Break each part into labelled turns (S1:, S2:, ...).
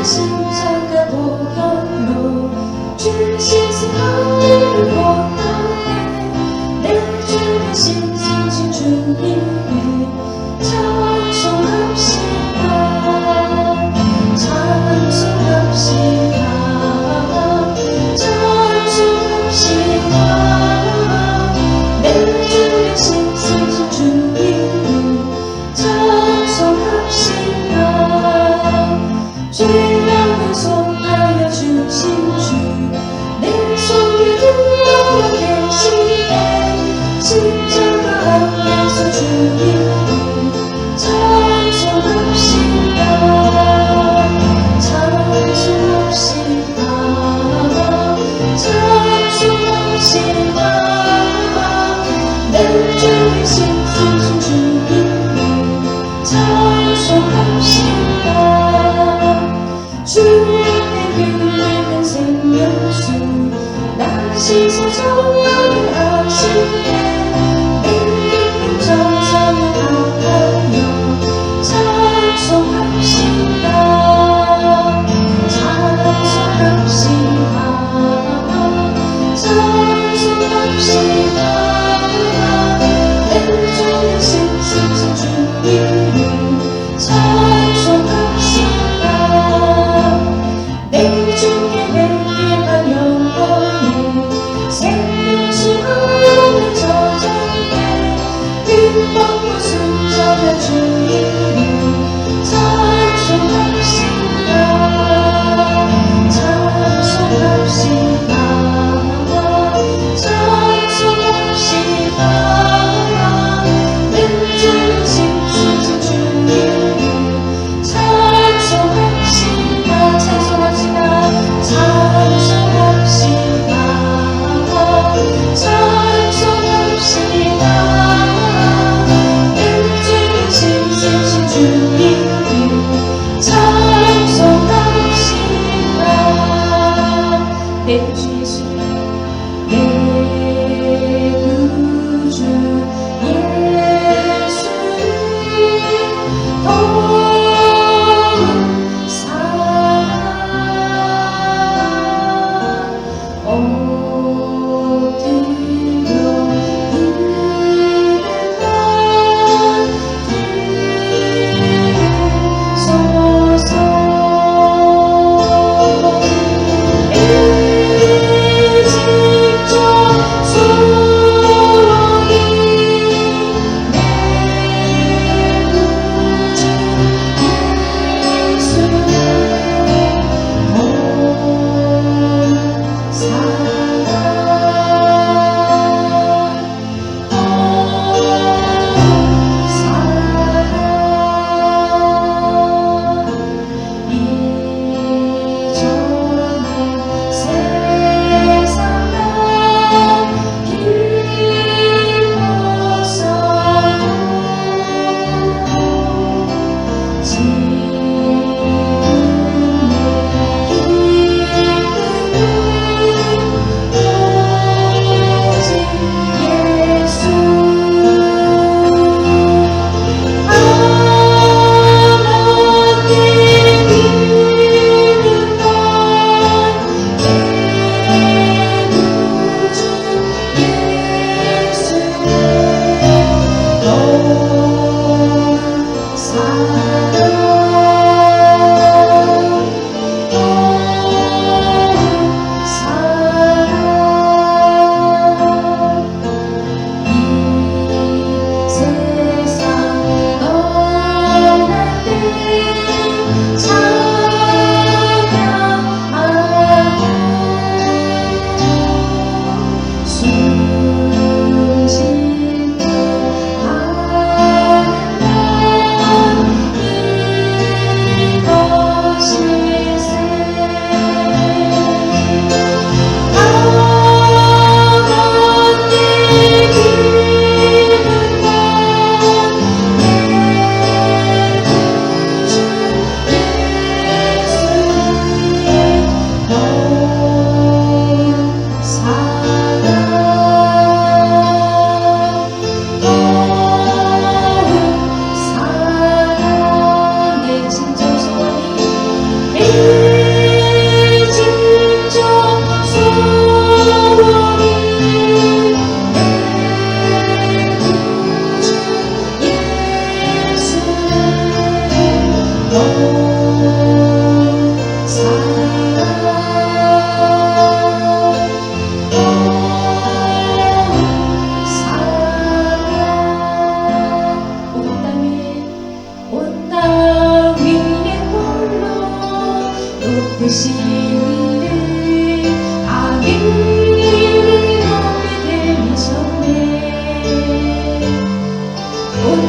S1: 심장과 보혈로 주 신성하기를 원하네. 내 주의 신성신 주님을 찬송합시다. 찬송합시다. 찬송합시다. 내 주의 신성신 주님을 찬송합시다. 주님을 손하여 주신 주, 내 손을 들어 계시네. 십자가 앞에서 주님을 찬송합시다. 찬송합시다. 찬송합시다. 내 주의 신성신 주님을 찬송합시다. 주의 흘리는 생명수 나 씻어줘야 하시네. 내 깊은 정성을 다하여 찬송합시다. 찬송합시다. 찬송합시다. 내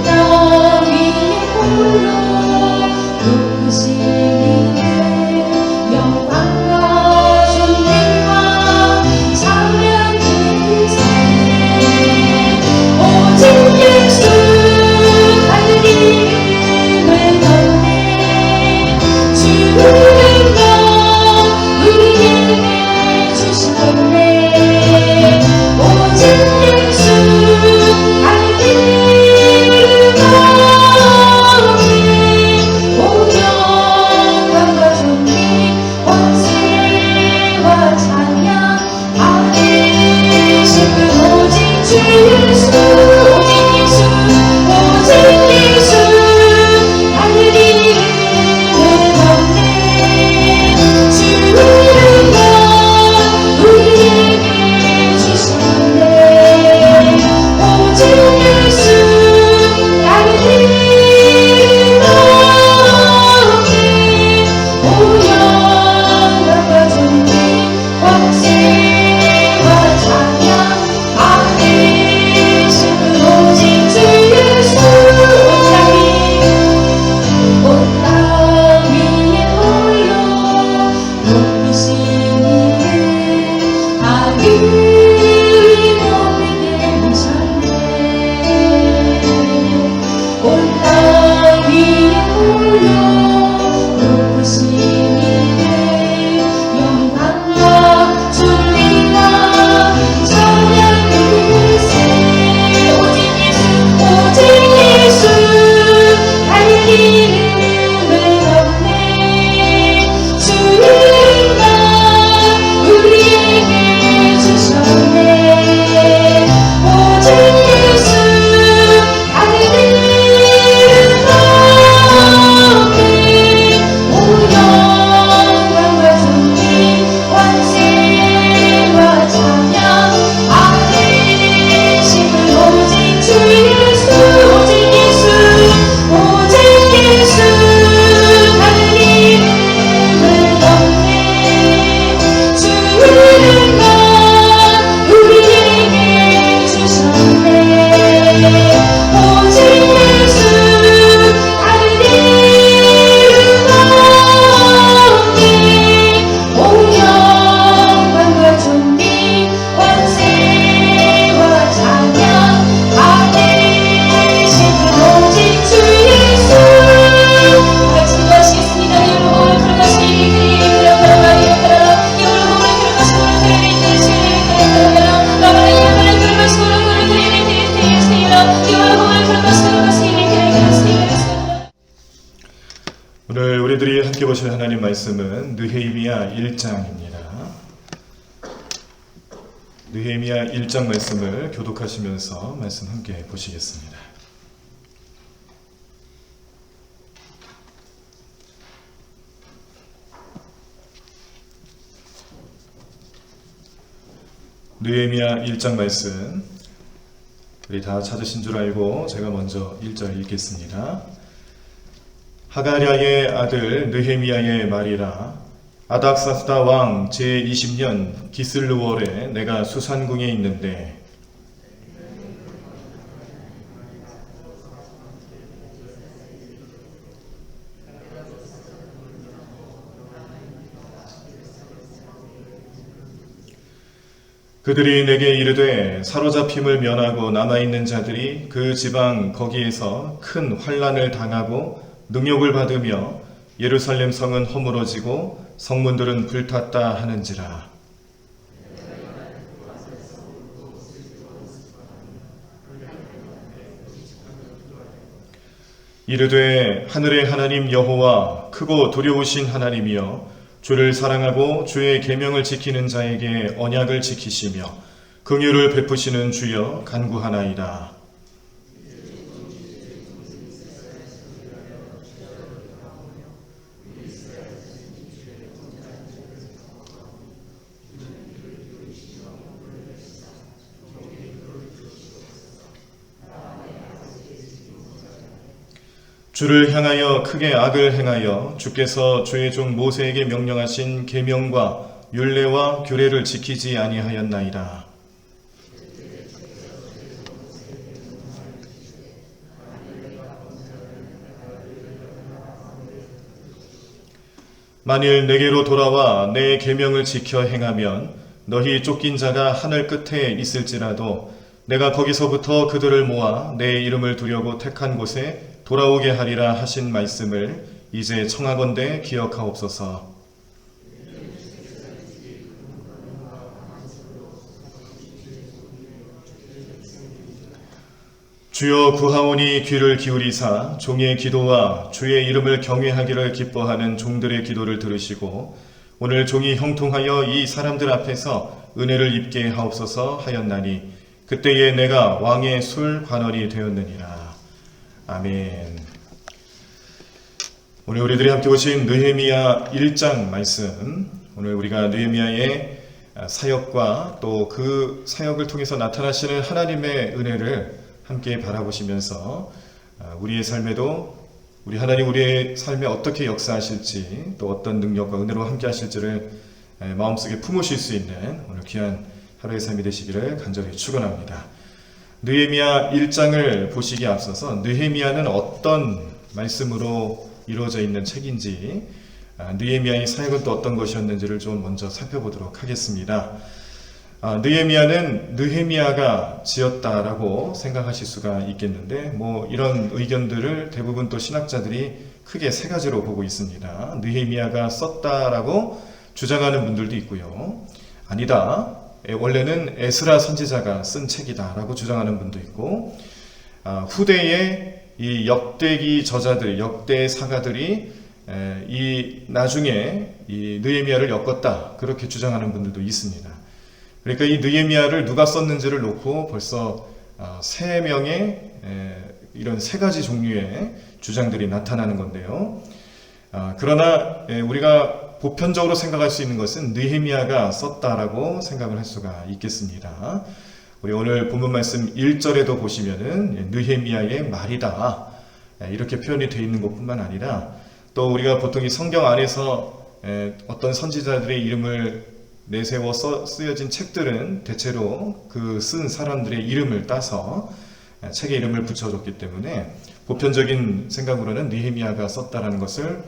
S1: 땅 위에 홀로 높으신 이름을 영광과 존귀와 찬양 드리세. 오직 예수 하늘 이름을 덮네. 주는 것 우리에게 주신 건네. 오직 예수 하늘 이름 덮네. 오영광과 존귀 권세와 찬양 받으신 분 오직 주 예수. 오직 예수 오직 예수 하늘 이름을 덮네. 주는 것 우리에게 주신 건네. 오직 예수 하늘 이름 덮네. 오영광과 존귀 권세와 찬양 받으신 분 오직 주 예수. 온 땅 위에 홀로 높으신 이름 하늘 높이 계셨네. 온 땅 위에 홀로 높으신 이름 영광과 존귀와 찬양 드리세. 오직 예수 하늘 이름을 덮네. 주는 것 우리에게 주셨네. 오직 예수 하늘 이름 덮네. 오영광과 존귀 권세와 찬양 받으신 분 오직 주 예수. 오직 예수 오직 예수 하늘 이름을 덮네. 주는 것 우리에게 주셨네. 오직 예수 하늘 이름 덮네. 오영광과 존귀 권세와 찬양 받으신 분 오직 주 예수. 같이 기도하시겠습니다. 여러분 그런 것이 그리그라 바라바리라 바라라 여러분 그런 것이 오늘 그리는 뜻이 그리그라 바라바리라 그런 것이 오늘 그리는 뜻이 여러분 그런 것이 그리그라.
S2: 오늘 우리들이 함께 보실 하나님 말씀은 느헤미야 1장입니다. 느헤미야 1장 말씀을 교독하시면서 말씀 함께 보시겠습니다. 느헤미야 1장 말씀 우리 다 찾으신 줄 알고 제가 먼저 1절 읽겠습니다. 하가랴의 아들 느헤미야의 말이라. 아닥사스다 왕 제20년 기슬루월에 내가 수산궁에 있는데 그들이 내게 이르되 사로잡힘을 면하고 남아있는 자들이 그 지방 거기에서 큰 환난을 당하고 능욕을 받으며 예루살렘 성은 허물어지고 성문들은 불탔다 하는지라. 이르되 하늘의 하나님 여호와 크고 두려우신 하나님이여 주를 사랑하고 주의 계명을 지키는 자에게 언약을 지키시며 긍휼을 베푸시는 주여 간구하나이다. 주를 향하여 크게 악을 행하여 주께서 주의 종 모세에게 명령하신 계명과 율례와 규례를 지키지 아니하였나이다. 만일 내게로 돌아와 내 계명을 지켜 행하면 너희 쫓긴 자가 하늘 끝에 있을지라도 내가 거기서부터 그들을 모아 내 이름을 두려고 택한 곳에 돌아오게 하리라 하신 말씀을 이제 청하건대 기억하옵소서. 주여 구하오니 귀를 기울이사 종의 기도와 주의 이름을 경외하기를 기뻐하는 종들의 기도를 들으시고 오늘 종이 형통하여 이 사람들 앞에서 은혜를 입게 하옵소서 하였나니 그때에 내가 왕의 술 관원이 되었느니라. 아멘. 오늘 우리들이 함께 보신 느헤미야 1장 말씀, 오늘 우리가 느헤미야의 사역과 또 그 사역을 통해서 나타나시는 하나님의 은혜를 함께 바라보시면서 우리의 삶에도 우리 하나님 우리의 삶에 어떻게 역사하실지 또 어떤 능력과 은혜로 함께 하실지를 마음속에 품으실 수 있는 오늘 귀한 하루의 삶이 되시기를 간절히 축원합니다. 느헤미야 1장을 보시기에 앞서서 느헤미야는 어떤 말씀으로 이루어져 있는 책인지, 느헤미야의 사역은 또 어떤 것이었는지를 좀 먼저 살펴보도록 하겠습니다. 느헤미야는 느헤미야가 지었다라고 생각하실 수가 있겠는데 이런 의견들을 대부분 또 신학자들이 크게 세 가지로 보고 있습니다. 느헤미야가 썼다라고 주장하는 분들도 있고요. 아니다, 원래는 에스라 선지자가 쓴 책이다라고 주장하는 분도 있고, 후대의 이 역대기 저자들, 역대 사가들이 나중에 이 느헤미야를 엮었다 그렇게 주장하는 분들도 있습니다. 그러니까 이 느헤미야를 누가 썼는지를 놓고 벌써 세 명의 이런 세 가지 종류의 주장들이 나타나는 건데요. 그러나 우리가 보편적으로 생각할 수 있는 것은 느헤미야가 썼다라고 생각을 할 수가 있겠습니다. 우리 오늘 본문 말씀 1절에도 보시면은 느헤미야의 말이다 이렇게 표현이 되어 있는 것뿐만 아니라 또 우리가 보통 이 성경 안에서 어떤 선지자들의 이름을 내세워 쓰여진 책들은 대체로 그 쓴 사람들의 이름을 따서 책의 이름을 붙여줬기 때문에 보편적인 생각으로는 느헤미야가 썼다라는 것을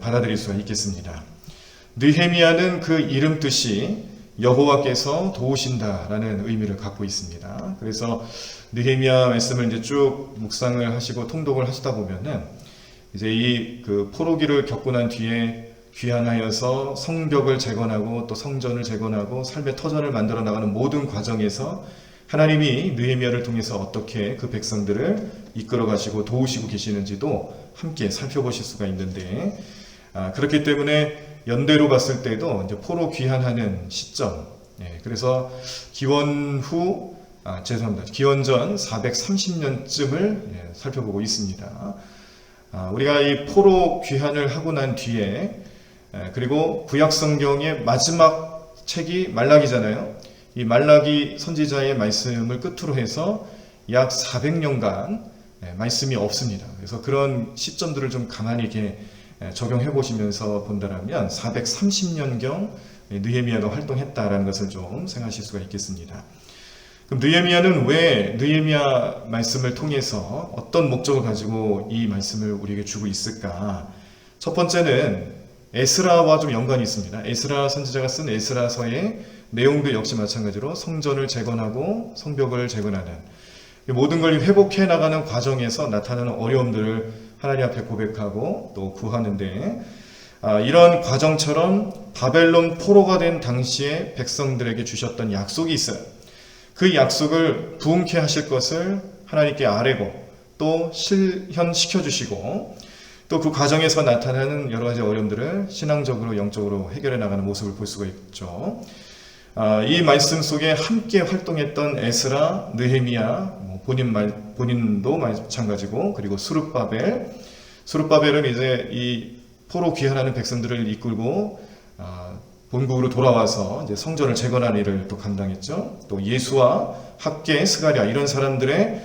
S2: 받아들일 수가 있겠습니다. 느헤미야는 그 이름 뜻이 여호와께서 도우신다라는 의미를 갖고 있습니다. 그래서 느헤미야 말씀을 이제 쭉 묵상을 하시고 통독을 하시다 보면은 이제 이 그 포로기를 겪고 난 뒤에 귀환하여서 성벽을 재건하고 또 성전을 재건하고 삶의 터전을 만들어 나가는 모든 과정에서 하나님이 느헤미야를 통해서 어떻게 그 백성들을 이끌어 가시고 도우시고 계시는지도 함께 살펴보실 수가 있는데, 그렇기 때문에 연대로 봤을 때도 이제 포로 귀환하는 시점, 그래서 기원 전 430년쯤을 살펴보고 있습니다. 우리가 이 포로 귀환을 하고 난 뒤에 그리고 구약 성경의 마지막 책이 말라기잖아요. 이 말라기 선지자의 말씀을 끝으로 해서 약 400년간 말씀이 없습니다. 그래서 그런 시점들을 좀 가만히 이렇게 적용해 보시면서 본다면 430년경 느헤미야가 활동했다라는 것을 좀 생각하실 수가 있겠습니다. 그럼 느헤미야는 왜 느헤미야 말씀을 통해서 어떤 목적을 가지고 이 말씀을 우리에게 주고 있을까? 첫 번째는 에스라와 좀 연관이 있습니다. 에스라 선지자가 쓴 에스라서의 내용도 역시 마찬가지로 성전을 재건하고 성벽을 재건하는 모든 걸 회복해 나가는 과정에서 나타나는 어려움들을 하나님 앞에 고백하고 또 구하는데, 이런 과정처럼 바벨론 포로가 된 당시에 백성들에게 주셨던 약속이 있어요. 그 약속을 부응케 하실 것을 하나님께 아뢰고 또 실현시켜 주시고 또 그 과정에서 나타나는 여러 가지 어려움들을 신앙적으로 영적으로 해결해 나가는 모습을 볼 수가 있죠. 이 말씀 속에 함께 활동했던 에스라, 느헤미야, 본인도 마찬가지고, 그리고 수룹바벨은 이제 이 포로 귀환하는 백성들을 이끌고 본국으로 돌아와서 이제 성전을 재건하는 일을 또 감당했죠. 또 예수와 학계, 스가랴 이런 사람들의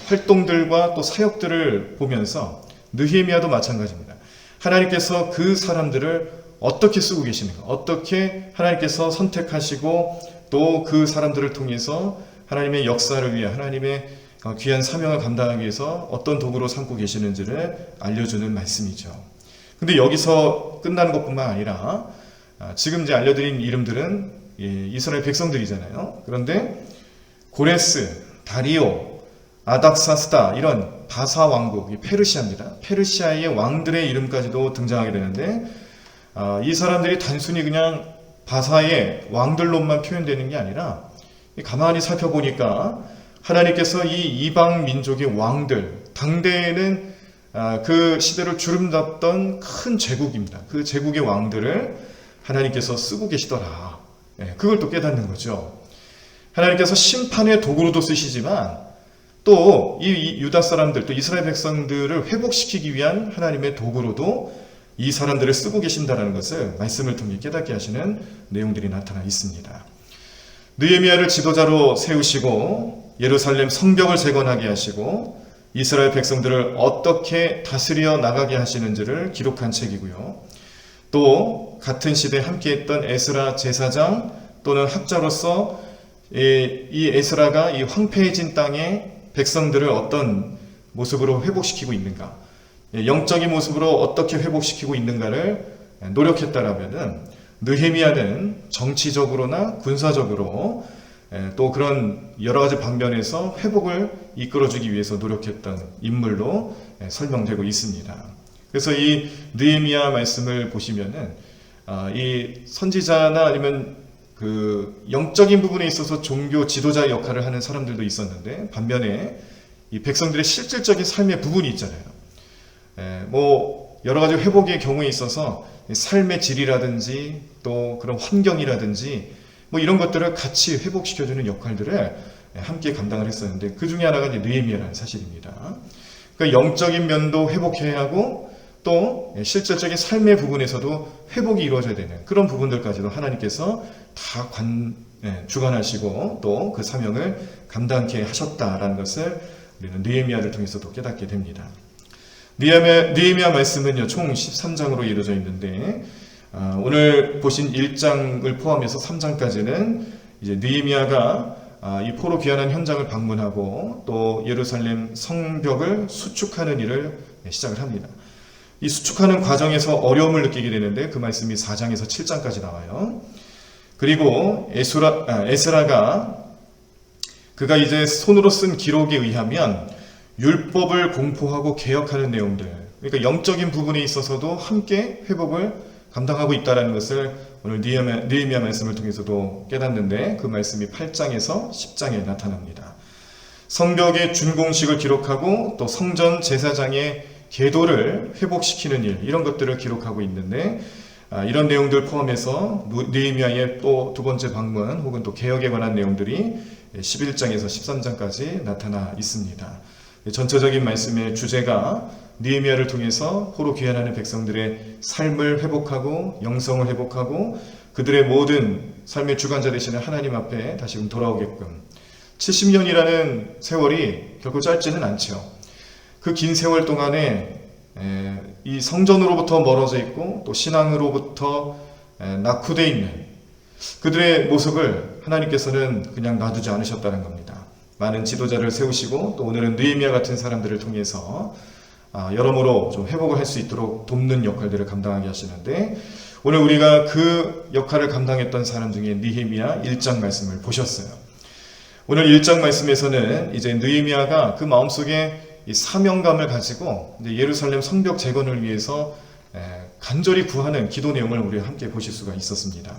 S2: 활동들과 또 사역들을 보면서 느헤미야도 마찬가지입니다. 하나님께서 그 사람들을 어떻게 쓰고 계시는가, 어떻게 하나님께서 선택하시고 또 그 사람들을 통해서 하나님의 역사를 위해 하나님의 귀한 사명을 감당하기 위해서 어떤 도구로 삼고 계시는지를 알려주는 말씀이죠. 근데 여기서 끝나는 것뿐만 아니라 지금 이제 알려드린 이름들은 이스라엘 백성들이잖아요. 그런데 고레스, 다리오, 아닥사스다 이런 바사 왕국, 페르시아입니다. 페르시아의 왕들의 이름까지도 등장하게 되는데 이 사람들이 단순히 그냥 바사의 왕들로만 표현되는 게 아니라 가만히 살펴보니까 하나님께서 이 이방 민족의 왕들, 당대에는 그 시대를 주름잡던 큰 제국입니다. 그 제국의 왕들을 하나님께서 쓰고 계시더라. 그걸 또 깨닫는 거죠. 하나님께서 심판의 도구로도 쓰시지만 또 이 유다 사람들, 또 이스라엘 백성들을 회복시키기 위한 하나님의 도구로도 이 사람들을 쓰고 계신다는 것을 말씀을 통해 깨닫게 하시는 내용들이 나타나 있습니다. 느헤미야를 지도자로 세우시고 예루살렘 성벽을 재건하게 하시고 이스라엘 백성들을 어떻게 다스려 나가게 하시는지를 기록한 책이고요. 또 같은 시대에 함께했던 에스라 제사장 또는 학자로서 이 에스라가 이 황폐해진 땅에 백성들을 어떤 모습으로 회복시키고 있는가, 영적인 모습으로 어떻게 회복시키고 있는가를 노력했다라면은 느헤미야는 정치적으로나 군사적으로 또 그런 여러 가지 방면에서 회복을 이끌어주기 위해서 노력했던 인물로 설명되고 있습니다. 그래서 이 느헤미야 말씀을 보시면은 이 선지자나 아니면 그 영적인 부분에 있어서 종교 지도자의 역할을 하는 사람들도 있었는데 반면에 이 백성들의 실질적인 삶의 부분이 있잖아요. 뭐 여러 가지 회복의 경우에 있어서 삶의 질이라든지 또 그런 환경이라든지 뭐 이런 것들을 같이 회복시켜주는 역할들을 함께 감당을 했었는데 그 중에 하나가 이제 느헤미야라는 사실입니다. 그러니까 영적인 면도 회복해야 하고 또 실질적인 삶의 부분에서도 회복이 이루어져야 되는 그런 부분들까지도 하나님께서 다 주관하시고 또 그 사명을 감당케 하셨다라는 것을 우리는 느헤미야를 통해서도 깨닫게 됩니다. 느헤미야 말씀은요, 총 13장으로 이루어져 있는데 오늘 보신 1장을 포함해서 3장까지는 이제 느헤미야가 이 포로 귀환한 현장을 방문하고 또 예루살렘 성벽을 수축하는 일을 시작을 합니다. 이 수축하는 과정에서 어려움을 느끼게 되는데 그 말씀이 4장에서 7장까지 나와요. 그리고 에스라가 그가 이제 손으로 쓴 기록에 의하면 율법을 공포하고 개혁하는 내용들, 그러니까 영적인 부분에 있어서도 함께 회복을 감당하고 있다는 것을 오늘 느헤미야 말씀을 통해서도 깨닫는데 그 말씀이 8장에서 10장에 나타납니다. 성벽의 준공식을 기록하고 또 성전 제사장의 계도를 회복시키는 일, 이런 것들을 기록하고 있는데 이런 내용들 포함해서 느헤미야의 또 두 번째 방문 혹은 또 개혁에 관한 내용들이 11장에서 13장까지 나타나 있습니다. 전체적인 말씀의 주제가 느헤미야를 통해서 포로 귀환하는 백성들의 삶을 회복하고 영성을 회복하고 그들의 모든 삶의 주관자 되시는 하나님 앞에 다시금 돌아오게끔 70년이라는 세월이 결코 짧지는 않죠. 그 긴 세월 동안에 이 성전으로부터 멀어져 있고 또 신앙으로부터 낙후되어 있는 그들의 모습을 하나님께서는 그냥 놔두지 않으셨다는 겁니다. 많은 지도자를 세우시고 또 오늘은 느헤미야 같은 사람들을 통해서 여러모로 좀 회복을 할 수 있도록 돕는 역할들을 감당하게 하시는데 오늘 우리가 그 역할을 감당했던 사람 중에 느헤미야 1장 말씀을 보셨어요. 오늘 1장 말씀에서는 이제 느헤미야가 그 마음속에 이 사명감을 가지고 이제 예루살렘 성벽 재건을 위해서 간절히 구하는 기도 내용을 우리가 함께 보실 수가 있었습니다.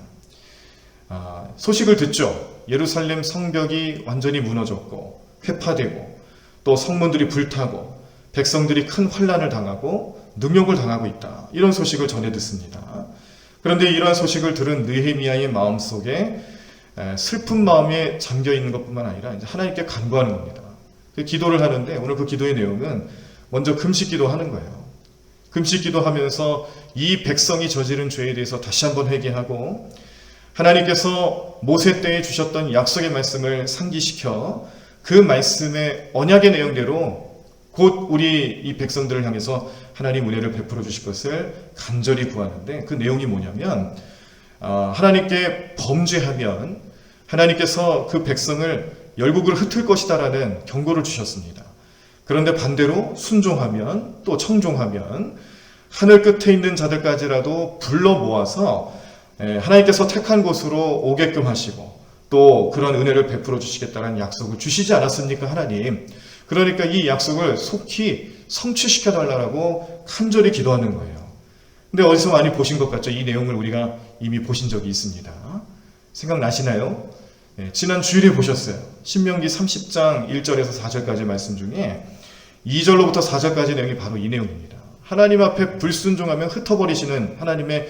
S2: 소식을 듣죠. 예루살렘 성벽이 완전히 무너졌고 회파되고 또 성문들이 불타고 백성들이 큰 환난을 당하고 능욕을 당하고 있다. 이런 소식을 전해 듣습니다. 그런데 이러한 소식을 들은 느헤미야의 마음속에 슬픈 마음에 잠겨 있는 것뿐만 아니라 이제 하나님께 간구하는 겁니다. 기도를 하는데 오늘 그 기도의 내용은 먼저 금식기도 하는 거예요. 금식기도 하면서 이 백성이 저지른 죄에 대해서 다시 한번 회개하고 하나님께서 모세 때에 주셨던 약속의 말씀을 상기시켜 그 말씀의 언약의 내용대로 곧 우리 이 백성들을 향해서 하나님 은혜를 베풀어 주실 것을 간절히 구하는데 그 내용이 뭐냐면 하나님께 범죄하면 하나님께서 그 백성을 열국을 흩을 것이다라는 경고를 주셨습니다. 그런데 반대로 순종하면 또 청종하면 하늘 끝에 있는 자들까지라도 불러 모아서 하나님께서 택한 곳으로 오게끔 하시고 또 그런 은혜를 베풀어 주시겠다는 약속을 주시지 않았습니까, 하나님? 그러니까 이 약속을 속히 성취시켜 달라고 간절히 기도하는 거예요. 근데 어디서 많이 보신 것 같죠? 이 내용을 우리가 이미 보신 적이 있습니다. 생각나시나요? 지난 주일에 보셨어요. 신명기 30장 1절에서 4절까지 말씀 중에 2절로부터 4절까지 내용이 바로 이 내용입니다. 하나님 앞에 불순종하면 흩어버리시는 하나님의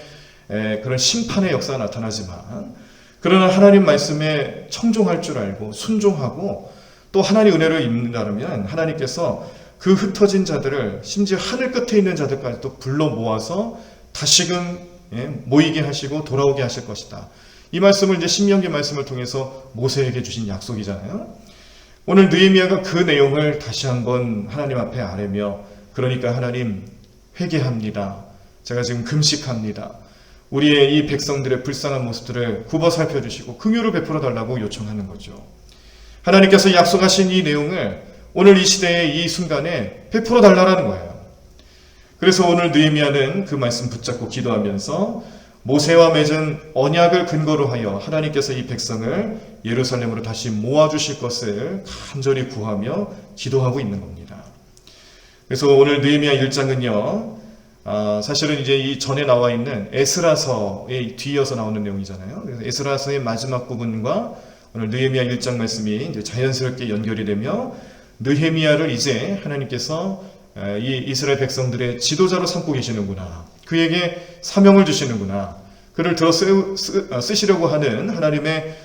S2: 그런 심판의 역사가 나타나지만, 그러나 하나님 말씀에 청종할 줄 알고 순종하고 또 하나님의 은혜를 입는다면 하나님께서 그 흩어진 자들을 심지어 하늘 끝에 있는 자들까지도 불러 모아서 다시금 모이게 하시고 돌아오게 하실 것이다. 이 말씀을 이제 신명기 말씀을 통해서 모세에게 주신 약속이잖아요. 오늘 느헤미야가 그 내용을 다시 한번 하나님 앞에 아뢰며, 그러니까 하나님 회개합니다. 제가 지금 금식합니다. 우리의 이 백성들의 불쌍한 모습들을 굽어 살펴주시고 긍휼을 베풀어 달라고 요청하는 거죠. 하나님께서 약속하신 이 내용을 오늘 이 시대에 이 순간에 베풀어 달라는 거예요. 그래서 오늘 느헤미야는 그 말씀 붙잡고 기도하면서 모세와 맺은 언약을 근거로 하여 하나님께서 이 백성을 예루살렘으로 다시 모아주실 것을 간절히 구하며 기도하고 있는 겁니다. 그래서 오늘 느헤미야 1장은요, 사실은 이제 이 전에 나와 있는 에스라서에 뒤이어서 나오는 내용이잖아요. 그래서 에스라서의 마지막 부분과 오늘 느헤미야 1장 말씀이 이제 자연스럽게 연결이 되며, 느헤미야를 이제 하나님께서 이 이스라엘 백성들의 지도자로 삼고 계시는구나, 그에게 사명을 주시는구나, 그를 들어 쓰시려고 하는 하나님의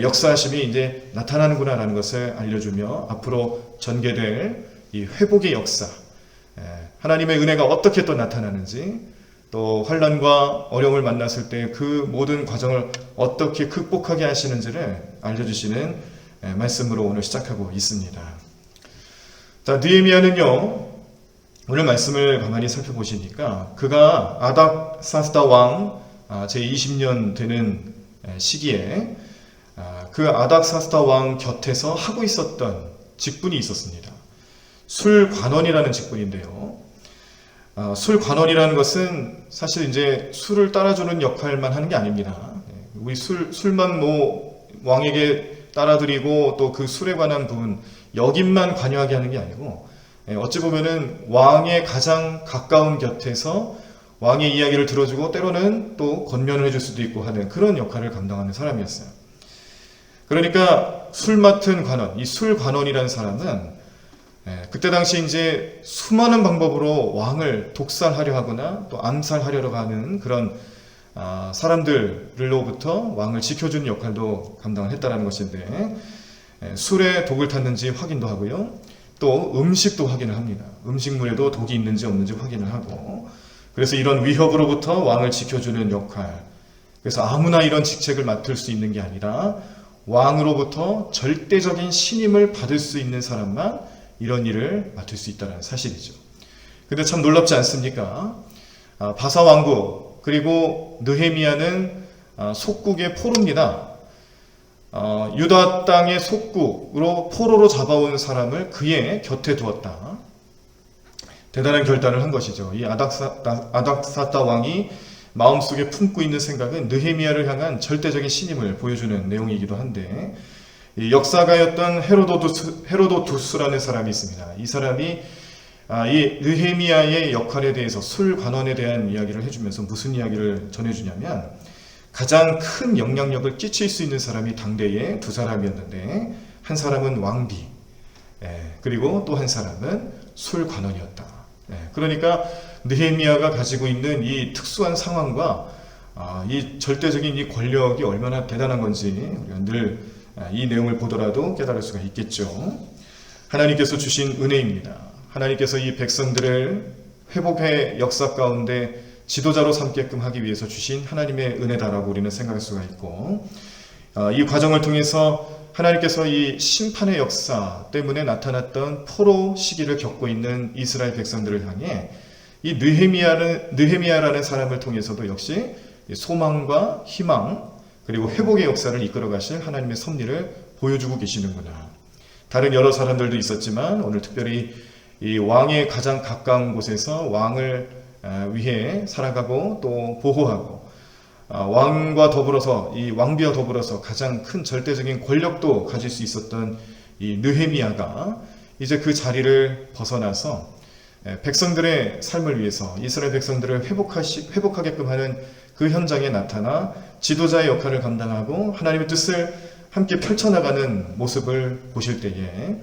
S2: 역사하심이 이제 나타나는구나라는 것을 알려주며, 앞으로 전개될 이 회복의 역사, 하나님의 은혜가 어떻게 또 나타나는지, 또 환난과 어려움을 만났을 때 그 모든 과정을 어떻게 극복하게 하시는지를 알려주시는 말씀으로 오늘 시작하고 있습니다. 자, 느헤미야는요, 오늘 말씀을 가만히 살펴보시니까 그가 아닥사스다 왕 제20년 되는 시기에 그 아닥사스다 왕 곁에서 하고 있었던 직분이 있었습니다. 술관원이라는 직분인데요. 술관원이라는 것은 사실 이제 술을 따라주는 역할만 하는 게 아닙니다. 우리 술만 뭐 왕에게 따라드리고 또 그 술에 관한 부분 여긴만 관여하게 하는 게 아니고, 어찌 보면은 왕의 가장 가까운 곁에서 왕의 이야기를 들어주고 때로는 또 권면을 해줄 수도 있고 하는 그런 역할을 감당하는 사람이었어요. 그러니까 술 맡은 관원, 이 술관원이라는 사람은 그때 당시 이제 수많은 방법으로 왕을 독살하려 하거나 또 암살하려고 하는 그런 사람들로부터 왕을 지켜주는 역할도 감당을 했다는 것인데, 술에 독을 탔는지 확인도 하고요, 또 음식도 확인을 합니다. 음식물에도 독이 있는지 없는지 확인을 하고, 그래서 이런 위협으로부터 왕을 지켜주는 역할, 그래서 아무나 이런 직책을 맡을 수 있는 게 아니라 왕으로부터 절대적인 신임을 받을 수 있는 사람만 이런 일을 맡을 수 있다는 사실이죠. 근데 참 놀랍지 않습니까? 바사 왕국 그리고 느헤미야는 속국의 포로입니다. 유다 땅의 속국으로 포로로 잡아온 사람을 그의 곁에 두었다. 대단한 결단을 한 것이죠. 이 아닥사다 왕이 마음속에 품고 있는 생각은 느헤미야를 향한 절대적인 신임을 보여주는 내용이기도 한데, 이 역사가였던 헤로도투스라는 사람이 있습니다. 이 사람이 이 느헤미야의 역할에 대해서 술관원에 대한 이야기를 해주면서 무슨 이야기를 전해주냐면, 가장 큰 영향력을 끼칠 수 있는 사람이 당대에 두 사람이었는데, 한 사람은 왕비, 그리고 또 한 사람은 술관원이었다. 그러니까 느헤미야가 가지고 있는 이 특수한 상황과 이 절대적인 이 권력이 얼마나 대단한 건지 우리가 늘 이 내용을 보더라도 깨달을 수가 있겠죠. 하나님께서 주신 은혜입니다. 하나님께서 이 백성들을 회복의 역사 가운데 지도자로 삼게끔 하기 위해서 주신 하나님의 은혜다라고 우리는 생각할 수가 있고, 이 과정을 통해서 하나님께서 이 심판의 역사 때문에 나타났던 포로 시기를 겪고 있는 이스라엘 백성들을 향해 이 느헤미야라는 사람을 통해서도 역시 소망과 희망 그리고 회복의 역사를 이끌어 가실 하나님의 섭리를 보여주고 계시는구나. 다른 여러 사람들도 있었지만 오늘 특별히 이 왕의 가장 가까운 곳에서 왕을 위해 살아가고 또 보호하고 왕과 더불어서 이 왕비와 더불어서 가장 큰 절대적인 권력도 가질 수 있었던 이 느헤미야가 이제 그 자리를 벗어나서 백성들의 삶을 위해서 이스라엘 백성들을 회복하게끔 하는 그 현장에 나타나 지도자의 역할을 감당하고 하나님의 뜻을 함께 펼쳐나가는 모습을 보실 때에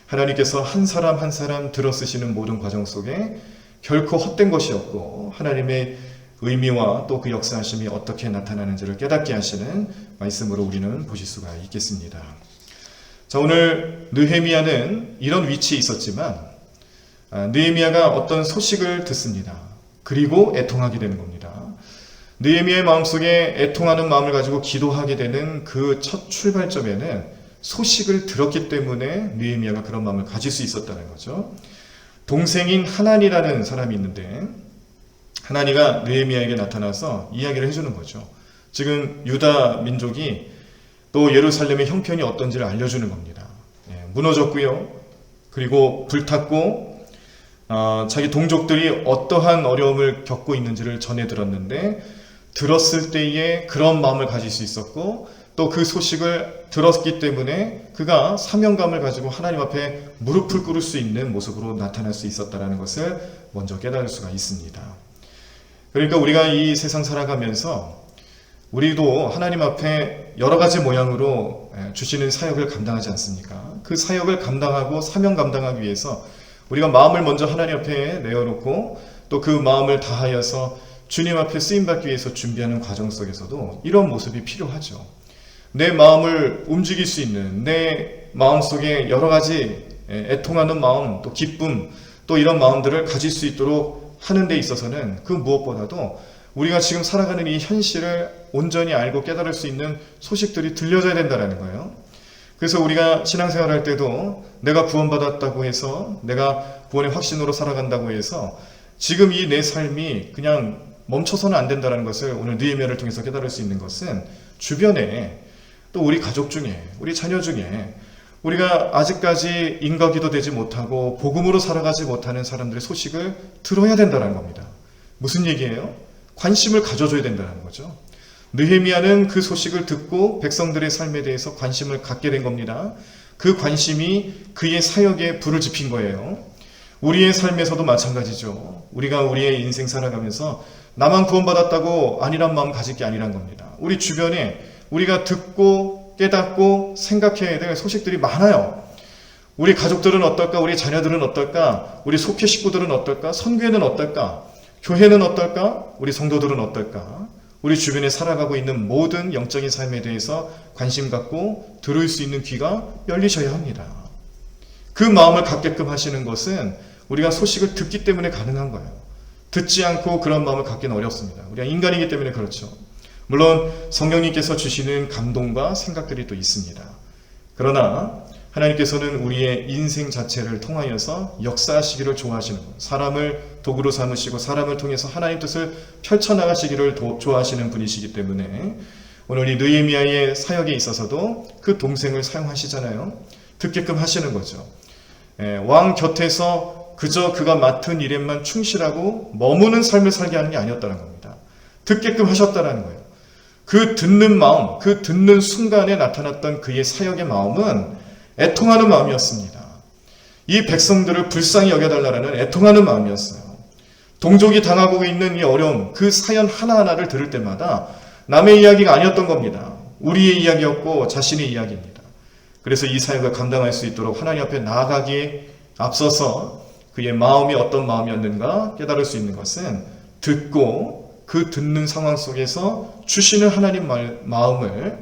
S2: 하나님께서 한 사람 한 사람 들어쓰시는 모든 과정 속에 결코 헛된 것이 없고 하나님의 의미와 또 그 역사하심이 어떻게 나타나는지를 깨닫게 하시는 말씀으로 우리는 보실 수가 있겠습니다. 자, 오늘 느헤미야는 이런 위치에 있었지만 느헤미야가 어떤 소식을 듣습니다. 그리고 애통하게 되는 겁니다. 느헤미야의 마음속에 애통하는 마음을 가지고 기도하게 되는 그 첫 출발점에는 소식을 들었기 때문에 느헤미야가 그런 마음을 가질 수 있었다는 거죠. 동생인 하나니라는 사람이 있는데 하나니가 느헤미야에게 나타나서 이야기를 해주는 거죠. 지금 유다 민족이 또 예루살렘의 형편이 어떤지를 알려주는 겁니다. 무너졌고요. 그리고 불탔고 자기 동족들이 어떠한 어려움을 겪고 있는지를 전해 들었는데 들었을 때에 그런 마음을 가질 수 있었고 또 그 소식을 들었기 때문에 그가 사명감을 가지고 하나님 앞에 무릎을 꿇을 수 있는 모습으로 나타날 수 있었다는 것을 먼저 깨달을 수가 있습니다. 그러니까 우리가 이 세상 살아가면서 우리도 하나님 앞에 여러 가지 모양으로 주시는 사역을 감당하지 않습니까? 그 사역을 감당하고 사명 감당하기 위해서 우리가 마음을 먼저 하나님 앞에 내어놓고 또 그 마음을 다하여서 주님 앞에 쓰임받기 위해서 준비하는 과정 속에서도 이런 모습이 필요하죠. 내 마음을 움직일 수 있는 내 마음속에 여러 가지 애통하는 마음, 또 기쁨, 또 이런 마음들을 가질 수 있도록 하는 데 있어서는 그 무엇보다도 우리가 지금 살아가는 이 현실을 온전히 알고 깨달을 수 있는 소식들이 들려져야 된다는 거예요. 그래서 우리가 신앙생활 할 때도 내가 구원받았다고 해서 내가 구원의 확신으로 살아간다고 해서 지금 이 내 삶이 그냥 멈춰서는 안 된다는 것을 오늘 느헤미야를 통해서 깨달을 수 있는 것은 주변에 또 우리 가족 중에 우리 자녀 중에 우리가 아직까지 인과기도 되지 못하고 복음으로 살아가지 못하는 사람들의 소식을 들어야 된다는 겁니다. 무슨 얘기예요? 관심을 가져줘야 된다는 거죠. 느헤미야는 그 소식을 듣고 백성들의 삶에 대해서 관심을 갖게 된 겁니다. 그 관심이 그의 사역에 불을 지핀 거예요. 우리의 삶에서도 마찬가지죠. 우리가 우리의 인생 살아가면서 나만 구원받았다고 아니란 마음 가질 게 아니란 겁니다. 우리 주변에 우리가 듣고 깨닫고 생각해야 될 소식들이 많아요. 우리 가족들은 어떨까? 우리 자녀들은 어떨까? 우리 속회 식구들은 어떨까? 선교회는 어떨까? 교회는 어떨까? 우리 성도들은 어떨까? 우리 주변에 살아가고 있는 모든 영적인 삶에 대해서 관심 갖고 들을 수 있는 귀가 열리셔야 합니다. 그 마음을 갖게끔 하시는 것은 우리가 소식을 듣기 때문에 가능한 거예요. 듣지 않고 그런 마음을 갖기는 어렵습니다. 우리가 인간이기 때문에 그렇죠. 물론 성령님께서 주시는 감동과 생각들이 또 있습니다. 그러나 하나님께서는 우리의 인생 자체를 통하여서 역사하시기를 좋아하시는 분, 사람을 도구로 삼으시고 사람을 통해서 하나님 뜻을 펼쳐나가시기를 좋아하시는 분이시기 때문에 오늘 이 느헤미야의 사역에 있어서도 그 동생을 사용하시잖아요. 듣게끔 하시는 거죠. 왕 곁에서 그저 그가 맡은 일에만 충실하고 머무는 삶을 살게 하는 게 아니었다는 겁니다. 듣게끔 하셨다는 거예요. 그 듣는 마음, 그 듣는 순간에 나타났던 그의 사역의 마음은 애통하는 마음이었습니다. 이 백성들을 불쌍히 여겨달라는 애통하는 마음이었어요. 동족이 당하고 있는 이 어려움, 그 사연 하나하나를 들을 때마다 남의 이야기가 아니었던 겁니다. 우리의 이야기였고 자신의 이야기입니다. 그래서 이 사역을 감당할 수 있도록 하나님 앞에 나아가기에 앞서서 그의 마음이 어떤 마음이었는가 깨달을 수 있는 것은 듣고 그 듣는 상황 속에서 주시는 하나님 마음을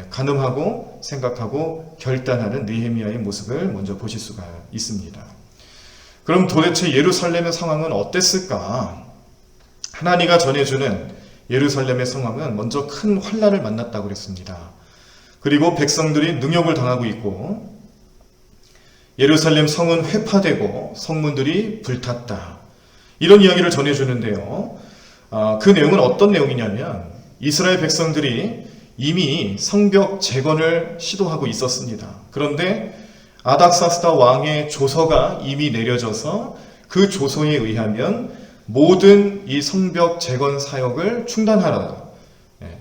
S2: 가늠하고 생각하고 결단하는 느헤미야의 모습을 먼저 보실 수가 있습니다. 그럼 도대체 예루살렘의 상황은 어땠을까? 하나니가 전해주는 예루살렘의 상황은 먼저 큰 환난을 만났다고 그랬습니다. 그리고 백성들이 능욕을 당하고 있고 예루살렘 성은 회파되고 성문들이 불탔다. 이런 이야기를 전해주는데요. 그 내용은 어떤 내용이냐면 이스라엘 백성들이 이미 성벽 재건을 시도하고 있었습니다. 그런데 아닥사스다 왕의 조서가 이미 내려져서 그 조서에 의하면 모든 이 성벽 재건 사역을 중단하라.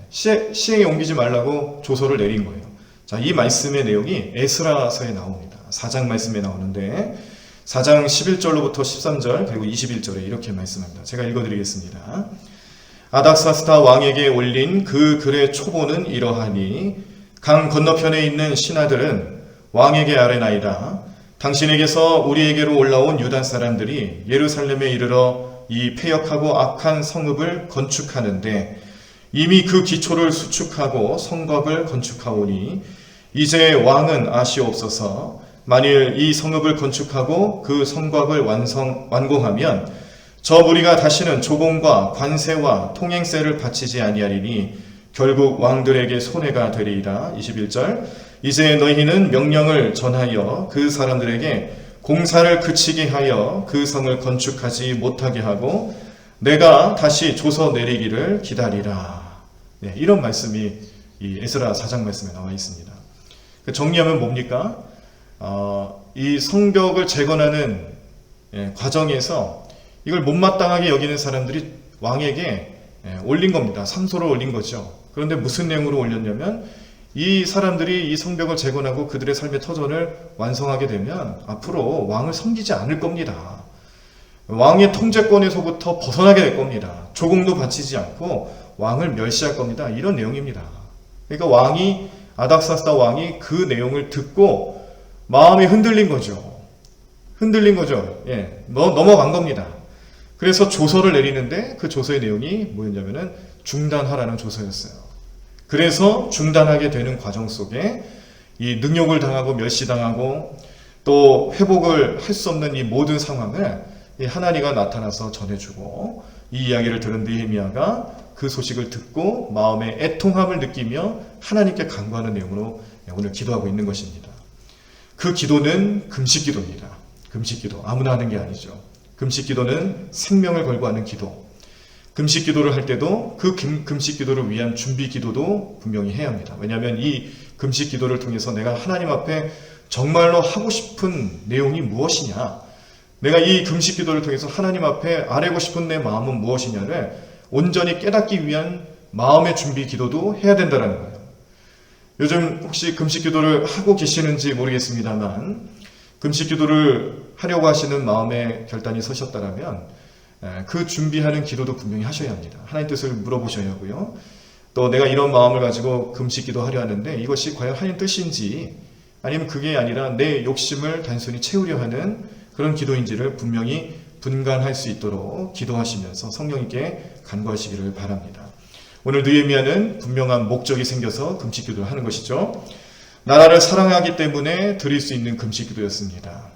S2: 시행에 옮기지 말라고 조서를 내린 거예요. 자, 이 말씀의 내용이 에스라서에 나옵니다. 4장 말씀에 나오는데 4장 11절로부터 13절 그리고 21절에 이렇게 말씀합니다. 제가 읽어드리겠습니다. 아닥사스다 왕에게 올린 그 글의 초보는 이러하니 강 건너편에 있는 신하들은 왕에게 아뢰나이다. 당신에게서 우리에게로 올라온 유다 사람들이 예루살렘에 이르러 이 패역하고 악한 성읍을 건축하는데 이미 그 기초를 수축하고 성곽을 건축하오니 이제 왕은 아시옵소서. 만일 이 성읍을 건축하고 그 성곽을 완공하면 저 무리가 다시는 조공과 관세와 통행세를 바치지 아니하리니 결국 왕들에게 손해가 되리이다. 21절 이제 너희는 명령을 전하여 그 사람들에게 공사를 그치게 하여 그 성을 건축하지 못하게 하고 내가 다시 조서 내리기를 기다리라. 네, 이런 말씀이 이 에스라 4장 말씀에 나와 있습니다. 정리하면 뭡니까? 이 성벽을 재건하는 과정에서 이걸 못마땅하게 여기는 사람들이 왕에게 올린 겁니다. 상소를 올린 거죠. 그런데 무슨 내용으로 올렸냐면 이 사람들이 이 성벽을 재건하고 그들의 삶의 터전을 완성하게 되면 앞으로 왕을 섬기지 않을 겁니다. 왕의 통제권에서부터 벗어나게 될 겁니다. 조공도 바치지 않고 왕을 멸시할 겁니다. 이런 내용입니다. 그러니까 아닥사스다 왕이 그 내용을 듣고 마음이 흔들린 거죠. 넘어간 겁니다. 그래서 조서를 내리는데 그 조서의 내용이 뭐였냐면은 중단하라는 조서였어요. 그래서 중단하게 되는 과정 속에 이 능욕을 당하고 멸시당하고 또 회복을 할 수 없는 이 모든 상황을 하나니가 나타나서 전해주고 이 이야기를 들은 느헤미야가 그 소식을 듣고 마음의 애통함을 느끼며 하나님께 간구하는 내용으로 오늘 기도하고 있는 것입니다. 그 기도는 금식기도입니다. 금식기도 아무나 하는 게 아니죠. 금식기도는 생명을 걸고 하는 기도. 금식기도를 할 때도 그 금식기도를 위한 준비기도도 분명히 해야 합니다. 왜냐하면 이 금식기도를 통해서 내가 하나님 앞에 정말로 하고 싶은 내용이 무엇이냐, 내가 이 금식기도를 통해서 하나님 앞에 아뢰고 싶은 내 마음은 무엇이냐를 온전히 깨닫기 위한 마음의 준비기도도 해야 된다는 거예요. 요즘 혹시 금식기도를 하고 계시는지 모르겠습니다만 금식기도를 하려고 하시는 마음의 결단이 서셨다면 그 준비하는 기도도 분명히 하셔야 합니다. 하나님 뜻을 물어보셔야 하고요. 또 내가 이런 마음을 가지고 금식기도 하려 하는데 이것이 과연 하나님 뜻인지 아니면 그게 아니라 내 욕심을 단순히 채우려 하는 그런 기도인지를 분명히 분간할 수 있도록 기도하시면서 성령님께 간구하시기를 바랍니다. 오늘 느헤미야는 분명한 목적이 생겨서 금식기도를 하는 것이죠. 나라를 사랑하기 때문에 드릴 수 있는 금식기도였습니다.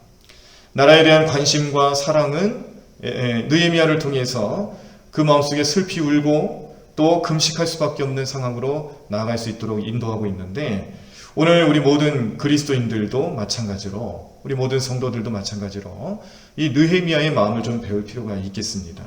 S2: 나라에 대한 관심과 사랑은 느헤미야를 통해서 그 마음속에 슬피 울고 또 금식할 수밖에 없는 상황으로 나아갈 수 있도록 인도하고 있는데 오늘 우리 모든 그리스도인들도 마찬가지로 우리 모든 성도들도 마찬가지로 이 느헤미야의 마음을 좀 배울 필요가 있겠습니다.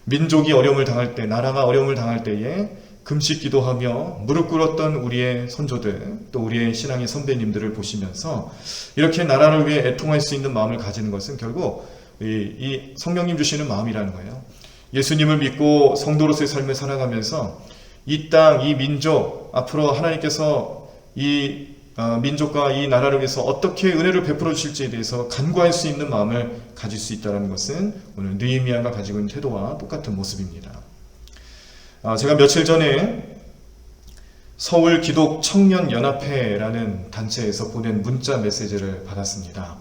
S2: 민족이 어려움을 당할 때, 나라가 어려움을 당할 때에 금식 기도하며 무릎 꿇었던 우리의 선조들, 또 우리의 신앙의 선배님들을 보시면서 이렇게 나라를 위해 애통할 수 있는 마음을 가지는 것은 결국 이 성령님 주시는 마음이라는 거예요. 예수님을 믿고 성도로서의 삶을 살아가면서 이 땅, 이 민족, 앞으로 하나님께서 이 민족과 이 나라를 위해서 어떻게 은혜를 베풀어 주실지에 대해서 간구할 수 있는 마음을 가질 수 있다는 것은 오늘 느헤미야가 가지고 있는 태도와 똑같은 모습입니다. 제가 며칠 전에 서울 기독 청년 연합회라는 단체에서 보낸 문자 메시지를 받았습니다.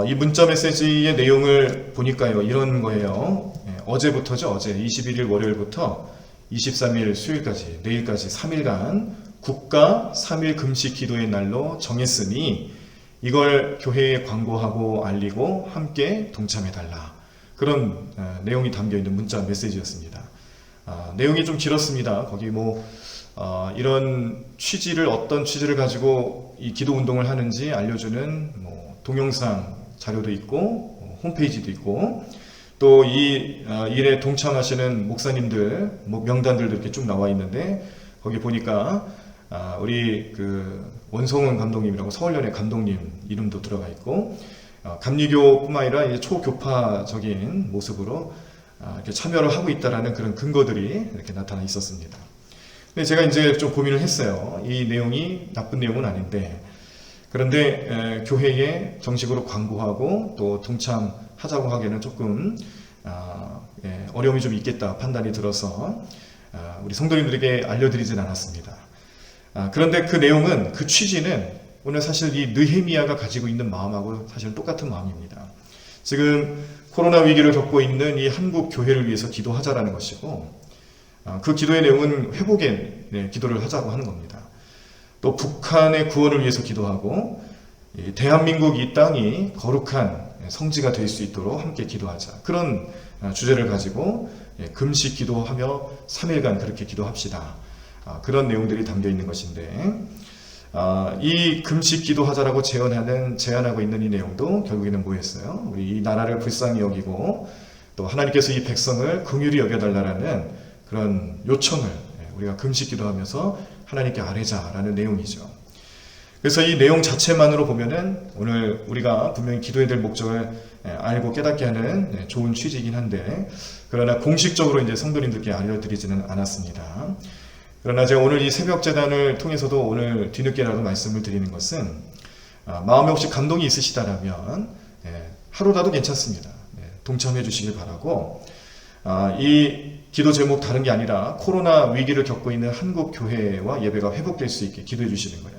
S2: 이 문자 메시지의 내용을 보니까요, 이런 거예요. 어제부터죠. 어제 21일 월요일부터 23일 수요일까지, 내일까지 3일간 국가 3일 금식 기도의 날로 정했으니 이걸 교회에 광고하고 알리고 함께 동참해달라. 그런 내용이 담겨있는 문자 메시지였습니다. 내용이 좀 길었습니다. 거기 이런 어떤 취지를 가지고 이 기도 운동을 하는지 알려주는 동영상 자료도 있고 홈페이지도 있고 또 이 일에 동참하시는 목사님들 명단들도 이렇게 쭉 나와 있는데 거기 보니까 우리 그 원성은 감독님이라고 서울연의 감독님 이름도 들어가 있고 감리교뿐만 아니라 이제 초교파적인 모습으로 이렇게 참여를 하고 있다라는 그런 근거들이 이렇게 나타나 있었습니다. 근데 제가 이제 좀 고민을 했어요. 이 내용이 나쁜 내용은 아닌데, 그런데 교회에 정식으로 광고하고 또 동참하자고 하기에는 조금 어려움이 좀 있겠다 판단이 들어서 우리 성도님들에게 알려드리진 않았습니다. 그런데 그 내용은, 그 취지는 오늘 사실 이 느헤미야가 가지고 있는 마음하고 사실 똑같은 마음입니다. 지금 코로나 위기를 겪고 있는 이 한국 교회를 위해서 기도하자라는 것이고, 그 기도의 내용은 회복의 기도를 하자고 하는 겁니다. 또 북한의 구원을 위해서 기도하고, 대한민국 이 땅이 거룩한 성지가 될 수 있도록 함께 기도하자, 그런 주제를 가지고 금식 기도하며 3일간 그렇게 기도합시다, 그런 내용들이 담겨 있는 것인데, 이 금식 기도하자라고 제안하고 있는 이 내용도 결국에는 뭐였어요? 우리 이 나라를 불쌍히 여기고 또 하나님께서 이 백성을 긍휼히 여겨달라는 그런 요청을 우리가 금식 기도하면서 하나님께 아뢰자라는 내용이죠. 그래서 이 내용 자체만으로 보면은 오늘 우리가 분명히 기도해야 될 목적을 알고 깨닫게 하는 좋은 취지이긴 한데, 그러나 공식적으로 이제 성도님들께 알려드리지는 않았습니다. 그러나 제가 오늘 이 새벽 재단을 통해서도 오늘 뒤늦게라도 말씀을 드리는 것은, 마음에 혹시 감동이 있으시다라면 하루라도 괜찮습니다. 동참해 주시길 바라고, 이 기도 제목 다른 게 아니라 코로나 위기를 겪고 있는 한국 교회와 예배가 회복될 수 있게 기도해 주시는 거예요.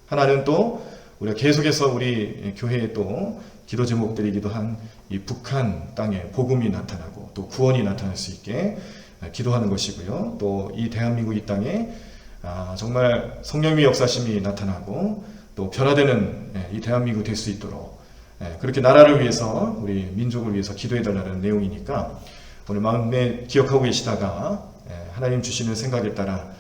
S2: 하나는 또 우리가 계속해서 우리 교회에 또 기도 제목들이기도 한 이 북한 땅에 복음이 나타나고 또 구원이 나타날 수 있게 기도하는 것이고요. 또 이 대한민국 이 땅에 정말 성령의 역사심이 나타나고 또 변화되는 이 대한민국 될 수 있도록 그렇게 나라를 위해서, 우리 민족을 위해서 기도해달라는 내용이니까 오늘 마음에 기억하고 계시다가 하나님 주시는 생각에 따라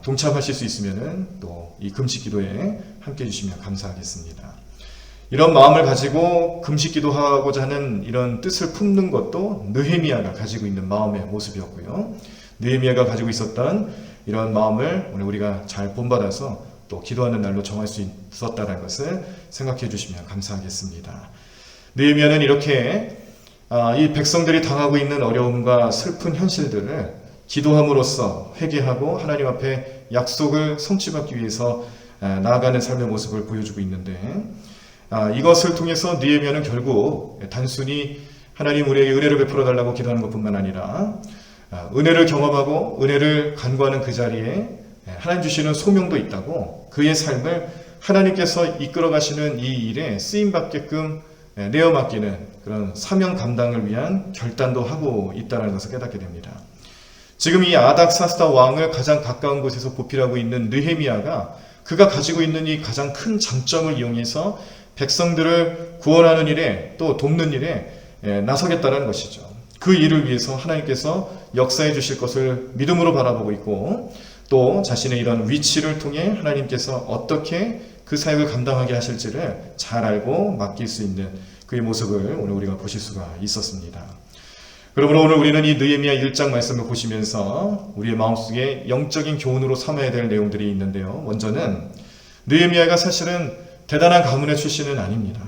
S2: 동참하실 수 있으면은 또 이 금식 기도에 함께 해주시면 감사하겠습니다. 이런 마음을 가지고 금식 기도하고자 하는 이런 뜻을 품는 것도 느헤미야가 가지고 있는 마음의 모습이었고요. 느헤미야가 가지고 있었던 이런 마음을 오늘 우리가 잘 본받아서 또 기도하는 날로 정할 수 있었다는 것을 생각해 주시면 감사하겠습니다. 느헤미야는 이렇게 이 백성들이 당하고 있는 어려움과 슬픈 현실들을 기도함으로써 회개하고 하나님 앞에 약속을 성취받기 위해서 나아가는 삶의 모습을 보여주고 있는데, 이것을 통해서 느헤미야는 결국 단순히 하나님 우리에게 은혜를 베풀어 달라고 기도하는 것뿐만 아니라 은혜를 경험하고 은혜를 간구하는 그 자리에 하나님 주시는 소명도 있다고, 그의 삶을 하나님께서 이끌어 가시는 이 일에 쓰임받게끔 내어 맡기는 그런 사명 감당을 위한 결단도 하고 있다는 것을 깨닫게 됩니다. 지금 이 아닥사스다 왕을 가장 가까운 곳에서 보필하고 있는 느헤미야가 그가 가지고 있는 이 가장 큰 장점을 이용해서 백성들을 구원하는 일에 또 돕는 일에 나서겠다는 것이죠. 그 일을 위해서 하나님께서 역사해 주실 것을 믿음으로 바라보고 있고, 또 자신의 이런 위치를 통해 하나님께서 어떻게 그 사역을 감당하게 하실지를 잘 알고 맡길 수 있는 그의 모습을 오늘 우리가 보실 수가 있었습니다. 그러므로 오늘 우리는 이 느헤미야 1장 말씀을 보시면서 우리의 마음속에 영적인 교훈으로 삼아야 될 내용들이 있는데요. 먼저는 느헤미야가 사실은 대단한 가문의 출신은 아닙니다.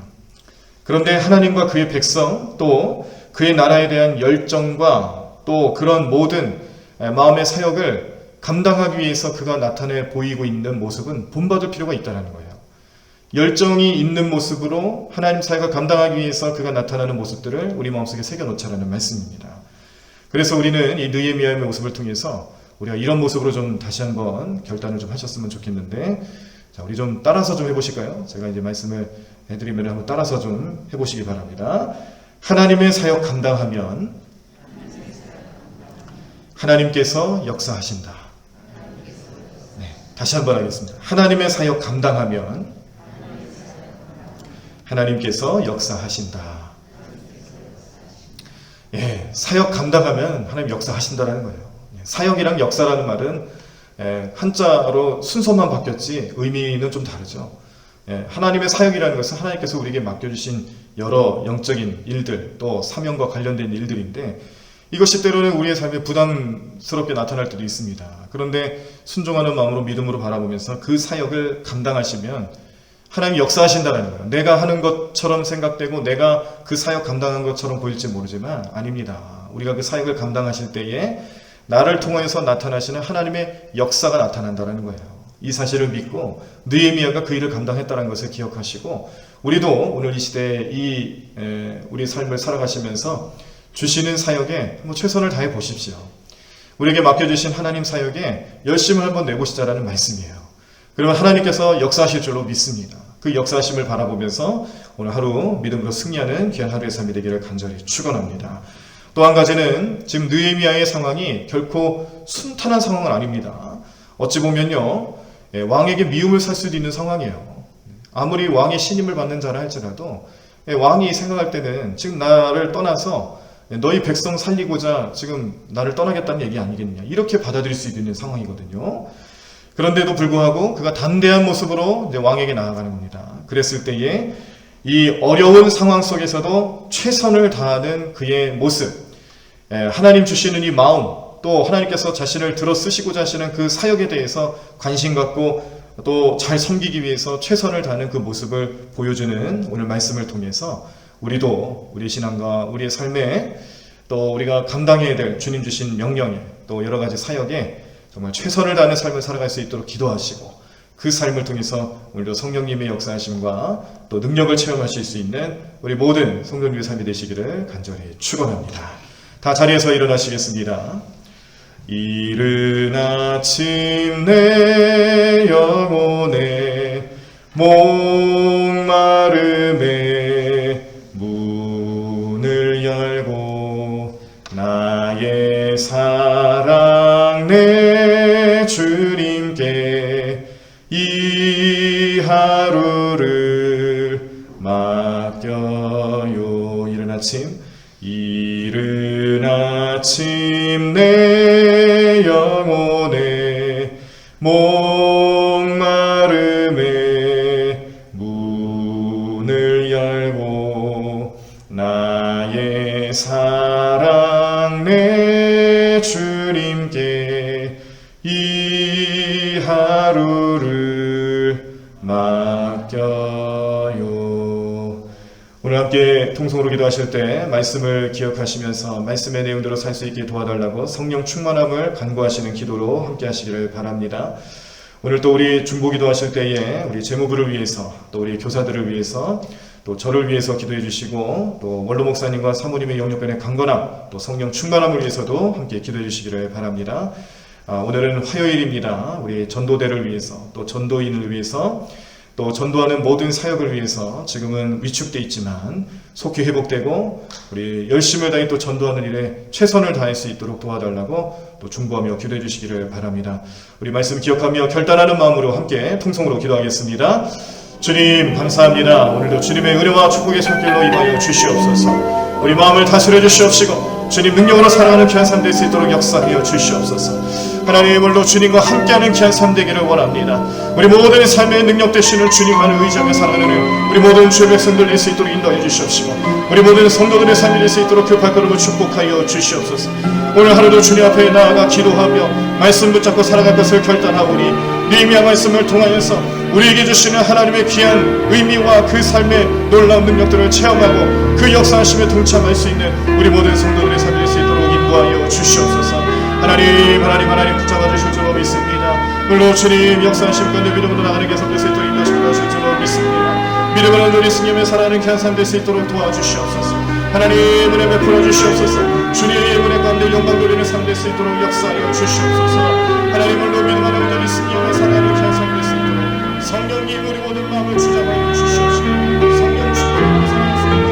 S2: 그런데 하나님과 그의 백성 또 그의 나라에 대한 열정과 또 그런 모든 마음의 사역을 감당하기 위해서 그가 나타내 보이고 있는 모습은 본받을 필요가 있다는 거예요. 열정이 있는 모습으로 하나님 사역을 감당하기 위해서 그가 나타나는 모습들을 우리 마음속에 새겨놓자라는 말씀입니다. 그래서 우리는 이 느헤미야의 모습을 통해서 우리가 이런 모습으로 좀 다시 한번 결단을 좀 하셨으면 좋겠는데, 자, 우리 좀 따라서 좀 해보실까요? 제가 이제 말씀을 해드리면 한번 따라서 좀 해보시기 바랍니다. 하나님의 사역 감당하면 하나님께서 역사하신다. 네, 다시 한번 하겠습니다. 하나님의 사역 감당하면 하나님께서 역사하신다. 예, 사역 감당하면 하나님 역사하신다라는 거예요. 사역이랑 역사라는 말은 한자로 순서만 바뀌었지 의미는 좀 다르죠. 하나님의 사역이라는 것은 하나님께서 우리에게 맡겨주신 여러 영적인 일들, 또 사명과 관련된 일들인데, 이것이 때로는 우리의 삶에 부담스럽게 나타날 때도 있습니다. 그런데 순종하는 마음으로 믿음으로 바라보면서 그 사역을 감당하시면 하나님이 역사하신다는 거예요. 내가 하는 것처럼 생각되고 내가 그 사역 감당한 것처럼 보일지 모르지만 아닙니다. 우리가 그 사역을 감당하실 때에 나를 통해서 나타나시는 하나님의 역사가 나타난다는 거예요. 이 사실을 믿고 느헤미야가 그 일을 감당했다는 것을 기억하시고 우리도 오늘 이 시대에 우리 삶을 살아가시면서 주시는 사역에 최선을 다해 보십시오. 우리에게 맡겨주신 하나님 사역에 열심을 한번 내보시자라는 말씀이에요. 그러면 하나님께서 역사하실 줄로 믿습니다. 그 역사하심을 바라보면서 오늘 하루 믿음으로 승리하는 귀한 하루의 삶이 되기를 간절히 축원합니다. 또 한 가지는 지금 느헤미야의 상황이 결코 순탄한 상황은 아닙니다. 어찌 보면요, 왕에게 미움을 살 수도 있는 상황이에요. 아무리 왕의 신임을 받는 자라 할지라도 왕이 생각할 때는 지금 나를 떠나서 너희 백성 살리고자 지금 나를 떠나겠다는 얘기 아니겠느냐, 이렇게 받아들일 수 있는 상황이거든요. 그런데도 불구하고 그가 담대한 모습으로 이제 왕에게 나아가는 겁니다. 그랬을 때에 이 어려운 상황 속에서도 최선을 다하는 그의 모습, 하나님 주시는 이 마음, 또 하나님께서 자신을 들어 쓰시고자 하시는 그 사역에 대해서 관심 갖고 또 잘 섬기기 위해서 최선을 다하는 그 모습을 보여주는 오늘 말씀을 통해서 우리도 우리의 신앙과 우리의 삶에 또 우리가 감당해야 될 주님 주신 명령에 또 여러 가지 사역에 정말 최선을 다하는 삶을 살아갈 수 있도록 기도하시고 그 삶을 통해서 오늘도 성령님의 역사하심과 또 능력을 체험하실 수 있는 우리 모든 성도님의 삶이 되시기를 간절히 축원합니다. 다 자리에서 일어나시겠습니다. 이른 아침 내 영혼의 목마름에 문을 열고 나의 사랑 내 주님께 이 하루를 맡겨요. 이른 아침 내 영혼의 목마름에 문을 열고 나의 사랑 내 주님께 이 하루를 맡겨요. 오늘 함께 통성으로 기도하실 때 말씀을 기억하시면서 말씀의 내용대로 살 수 있게 도와달라고 성령 충만함을 간구하시는 기도로 함께 하시기를 바랍니다. 오늘 또 우리 중보 기도하실 때에 우리 재무부를 위해서 또 우리 교사들을 위해서 또 저를 위해서 기도해 주시고 또 원로 목사님과 사모님의 영역간의 강건함 또 성령 충만함을 위해서도 함께 기도해 주시기를 바랍니다. 오늘은 화요일입니다. 우리 전도대를 위해서 또 전도인을 위해서 또 전도하는 모든 사역을 위해서 지금은 위축되어 있지만 속히 회복되고 우리 열심을 다해 또 전도하는 일에 최선을 다할 수 있도록 도와달라고 또 중보하며 기도해 주시기를 바랍니다. 우리 말씀 기억하며 결단하는 마음으로 함께 통성으로 기도하겠습니다. 주님 감사합니다. 오늘도 주님의 은혜와 축복의 손길로 임하여 주시옵소서. 우리 마음을 다스려 주시옵시고 주님 능력으로 살아가는 귀한 삶 될 수 있도록 역사하여 주시옵소서. 하나님 오늘도 주님과 함께하는 귀한 삶 되기를 원합니다. 우리 모든 삶의 능력 되시는 주님만을 의지하며 살아가는 우리 모든 주의 백성들 될 수 있도록 인도하여 주시옵시고 우리 모든 성도들의 삶이 될 수 있도록 그 발걸음을 축복하여 주시옵소서. 오늘 하루도 주님 앞에 나아가 기도하며 말씀 붙잡고 살아갈 것을 결단하오니 느헤미야 말씀을 통하여서 우리에게 주시는 하나님의 귀한 의미와 그 삶의 놀라운 능력들을 체험하고 그 역사하심에 동참할 수 있는 우리 모든 성도들의 삶이 될 수 있도록 인도하여 주시옵소서. 하나님 붙잡아 주실 줄로 믿습니다. 물론 주님 역사하심 가운데 믿음으로 나가는 계속될 수 있도록 인도하시고 하실 줄로 믿습니다. 믿음으로 우리 승님의 살아가는 귀한 삶 될 수 있도록 도와주시옵소서. 하나님 은혜 베풀어 주시옵소서. 주님의 은혜 가운데 영광 돌리는 삶 될 수 있도록 역사하여 주시옵소서. 하나님 물론 믿음으로 온전히 승님의 살아가는 귀한 삶 될 수 있도록 성령님 우리 모든 마음을 주장하여 주시옵시고 성령 주님의 살아갈 수 있도록